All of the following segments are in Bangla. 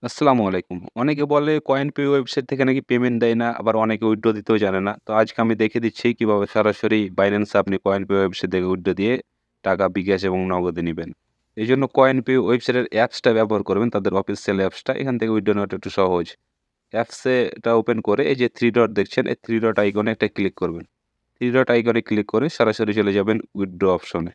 আসসালামু আলাইকুম। অনেকে বলে কয়েনপে ওয়েবসাইট থেকে নাকি পেমেন্ট দেয় না, আবার অনেকে উইথড্র দিতেও জানে না। তো আজকে আমি দেখিয়ে দিচ্ছি কিভাবে সরাসরি বাইন্যান্সে আপনি কয়েনপে ওয়েবসাইট থেকে উইথড্র দিয়ে টাকা বিকাশ এবং নগদে নিবেন। এজন্য কয়েনপে ওয়েবসাইটের অ্যাপসটা ব্যবহার করবেন, তাদের অফিসিয়াল অ্যাপসটা। এখান থেকে উইথড্র নেওয়াটা একটু সহজ। অ্যাপসে এটা ওপেন করে এই যে 3 ডট দেখছেন, এই 3 ডট আইকনে একটা ক্লিক করবেন। 3 ডট আইকনে ক্লিক করে সরাসরি চলে যাবেন উইথড্র অপশনে।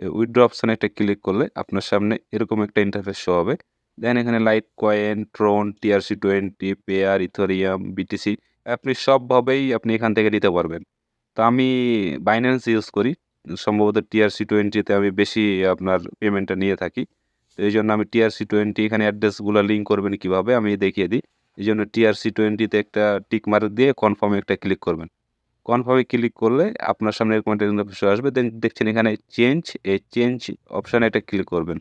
উইথড্র অপশনে একটা ক্লিক করলে আপনার সামনে এরকম একটা ইন্টারফেস শো হবে। দেন এখানে Litecoin, Tron, TRC20, pair, Ethereum, BTC আপনি সবভাবেই আপনি এখান থেকে নিতে পারবেন। তো আমি বাইন্যান্স ইউজ করি। সম্ভবত TRC20 তে আমি বেশি আপনার পেমেন্টটা নিয়ে থাকি। তো এইজন্য আমি TRC20 এখানে অ্যাড্রেসগুলা লিঙ্ক করবেন কিভাবে আমি দেখিয়ে দিই। এজন্য TRC20 তে একটা টিক মার্ক দিয়ে কনফার্ম এ একটা ক্লিক করবেন। কনফার্ম এ ক্লিক করলে আপনার সামনে এরকম একটা ইন্টারফেস আসবে। দেন দেখছেন এখানে চেঞ্জ অপশনে একটা ক্লিক করবেন।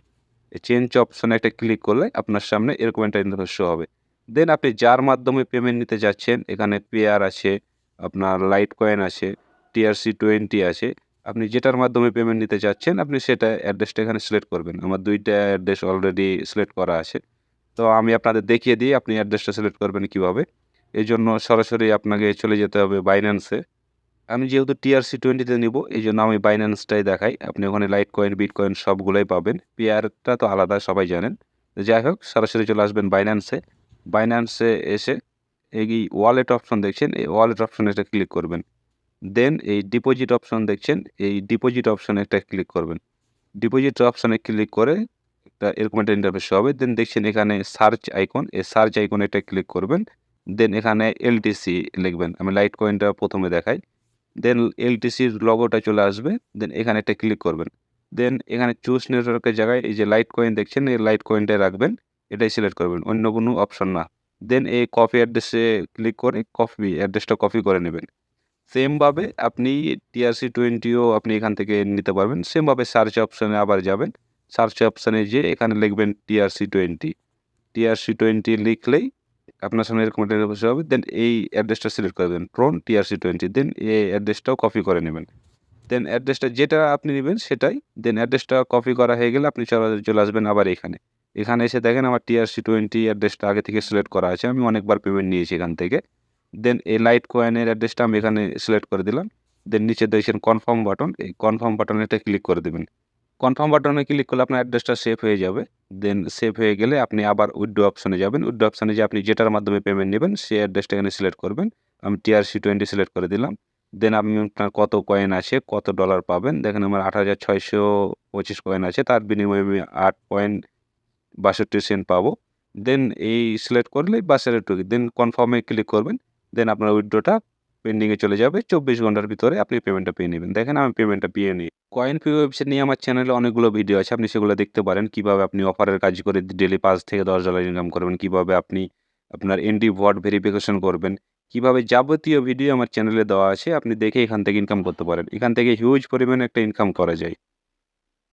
এই চেঞ্জ অপশনে একটা ক্লিক করলে আপনার সামনে এরকম একটা ইন্টারফেস শো হবে। দেন আপনি যার মাধ্যমে পেমেন্ট নিতে যাচ্ছেন, এখানে পেয়ার আছে, আপনার লাইটকয়েন আছে, TRC20 আছে। আপনি যেটার মাধ্যমে পেমেন্ট নিতে চাচ্ছেন, আপনি সেটা অ্যাড্রেসটা এখানে সিলেক্ট করবেন। আমার ২ টা অ্যাড্রেস অলরেডি সিলেক্ট করা আছে। তো আমি আপনাদের দেখিয়ে দিই আপনি অ্যাড্রেসটা সিলেক্ট করবেন কিভাবে। এজন্য সরাসরি আপনাকে চলে যেতে হবে বাইন্যান্সে। আমি যেহেতু TRC20 তে নিবো, এইজন্য আমি বাইন্যান্সটাই দেখাই। আপনি ওখানে লাইটকয়েন, বিটকয়েন সবগুলাই পাবেন। পেয়ারটা তো আলাদা সবাই জানেন। তো যাই হোক সরাসরি চলে আসবেন বাইন্যান্সে। বাইন্যান্সে এসে এই ওয়ালেট অপশন দেখছেন, এই ওয়ালেট অপশনে একটা ক্লিক করবেন। দেন এই ডিপোজিট অপশন দেখছেন, এই ডিপোজিট অপশনে একটা ক্লিক করবেন। ডিপোজিট অপশনে ক্লিক করে একটা এরকম একটা ইন্টারফেস শো হবে। দেন দেখছেন এখানে সার্চ আইকন, এই সার্চ আইকনে একটা ক্লিক করবেন। দেন এখানে LTC লিখবেন। আমি লাইটকয়েনটা ১ম এ দেখাই। দেন এলটিসির লোগোটা চলে আসবে। দেন এখানে একটা ক্লিক করবেন। দেন এখানে চুজ নেটওয়ার্কের জায়গায় এই যে লাইটকয়েন দেখছেন, এই লাইটকয়েনটাই রাখবেন। এটাই সিলেক্ট করবেন। অন্য কোনো অপশন না। দেন এই কপি অ্যাড্রেসে ক্লিক করে অ্যাড্রেসটা কপি করে নেবেন। সেম ভাবে আপনি TRC20 ও আপনি এখান থেকে নিতে পারবেন। সেম ভাবে সার্চ অপশনে আবার যাবেন। সার্চ অপশনে যেয়ে এখানে লিখবেন TRC20 TRC20 লিখলেই আপনার সামনে এরকম একটা ইন্টারফেস হবে। দেন এই অ্যাড্রেসটা সিলেক্ট করবেন। Tron TRC20 দেন এই অ্যাড্রেসটাও কপি করে নেবেন। দেন অ্যাড্রেসটা যেটা আপনি নিবেন সেটাই। দেন অ্যাড্রেসটা কপি করা হয়ে গেলে আপনি চলে আসবেন আবার এখানে। এখানে এসে দেখেন আমার TRC20 অ্যাড্রেসটা আগে থেকে সিলেক্ট করা আছে। আমি অনেকবার পেমেন্ট নিয়েছি এখান থেকে। দেন এই লাইটকয়েনের অ্যাড্রেসটা আমি এখানে সিলেক্ট করে দিলাম। দেন নিচে দেখছেন কনফার্ম বাটন। এই কনফার্ম বাটনে একটা ক্লিক করে দিবেন। কনফার্ম বাটনে ক্লিক করলে আপনার অ্যাড্রেসটা সেভ হয়ে যাবে। দেন সেভ হয়ে গেলে আপনি আবার উইথড্র অপশনে যাবেন। উইথড্র অপশনে যেয়ে আপনি যেটার মাধ্যমে পেমেন্ট নিবেন সেই অ্যাড্রেসটা এখানে সিলেক্ট করবেন। আমি TRC20 সিলেক্ট করে দিলাম। দেন আপনি আপনার কত কয়েন আছে, কত ডলার পাবেন। দেখেন আমার ৮৬২৫ কয়েন আছে। তার বিনিময়ে আমি ৮.৬২ পাবো। দেন এই সিলেক্ট করলেই বাস এতটুকুই। দেন কনফার্ম এ ক্লিক করবেন। দেন আপনার উইথড্রটা পেন্ডিং এ চলে যাবে। ২৪ ঘন্টার ভিতরে আপনি পেমেন্টটা পেয়ে নিবেন। দেখেন আমি পেমেন্টটা পেয়ে নিই। কয়েনপে ওয়েবসাইট নিয়ে আমার চ্যানেলে অনেকগুলো ভিডিও আছে। আপনি সেগুলো দেখতে পারেন। কিভাবে আপনি অফারের কাজ করে ডেইলি $৫ থেকে $১০ ইনকাম করবেন। কিভাবে আপনি আপনার এন্ডি বট ভেরিফিকেশন করবেন। কিভাবে যাবতীয় ভিডিও আমার চ্যানেলে দেওয়া আছে। আপনি দেখে এখান থেকে ইনকাম করতে পারেন। এখান থেকে হিউজ পরিমাণে একটা ইনকাম করা যায়।